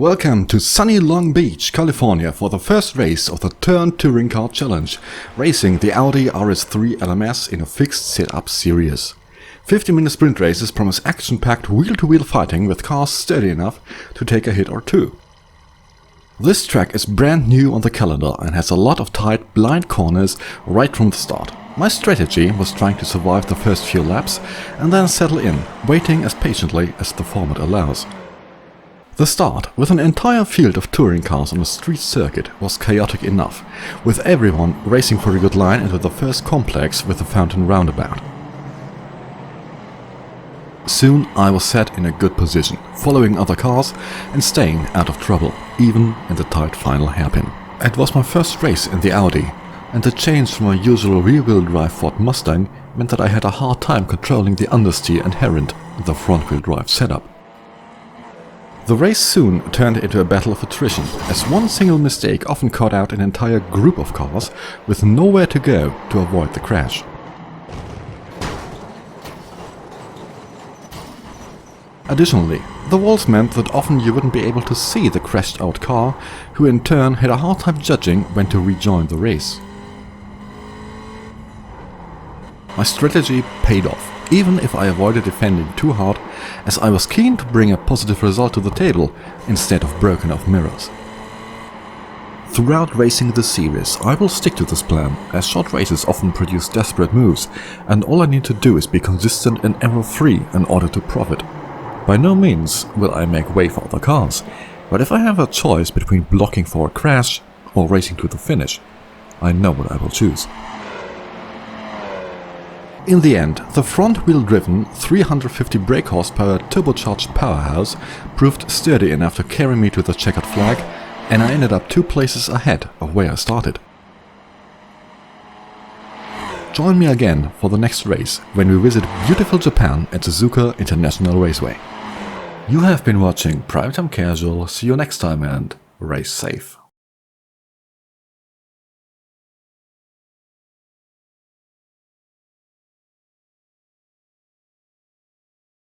Welcome to sunny Long Beach, California for the first race of the Turn Touring Car Challenge, racing the Audi RS3 LMS in a fixed setup series. 50-minute sprint races promise action-packed wheel-to-wheel fighting with cars sturdy enough to take a hit or two. This track is brand new on the calendar and has a lot of tight, blind corners right from the start. My strategy was trying to survive the first few laps and then settle in, waiting as patiently as the format allows. The start, with an entire field of touring cars on a street circuit, was chaotic enough, with everyone racing for a good line into the first complex with the fountain roundabout. Soon I was set in a good position, following other cars and staying out of trouble, even in the tight final hairpin. It was my first race in the Audi, and the change from my usual rear-wheel drive Ford Mustang meant that I had a hard time controlling the understeer inherent in the front-wheel drive setup. The race soon turned into a battle of attrition, as one single mistake often caught out an entire group of cars with nowhere to go to avoid the crash. Additionally, the walls meant that often you wouldn't be able to see the crashed out car, who in turn had a hard time judging when to rejoin the race. My strategy paid off, even if I avoided defending too hard, as I was keen to bring a positive result to the table instead of broken off mirrors. Throughout racing the series, I will stick to this plan, as short races often produce desperate moves, and all I need to do is be consistent and error-free in order to profit. By no means will I make way for other cars, but if I have a choice between blocking for a crash or racing to the finish, I know what I will choose. In the end, the front-wheel driven 350 brake horsepower turbocharged powerhouse proved sturdy enough to carry me to the checkered flag, and I ended up 2 places ahead of where I started. Join me again for the next race when we visit beautiful Japan at Suzuka International Raceway. You have been watching Primetime Casual. See you next time and race safe.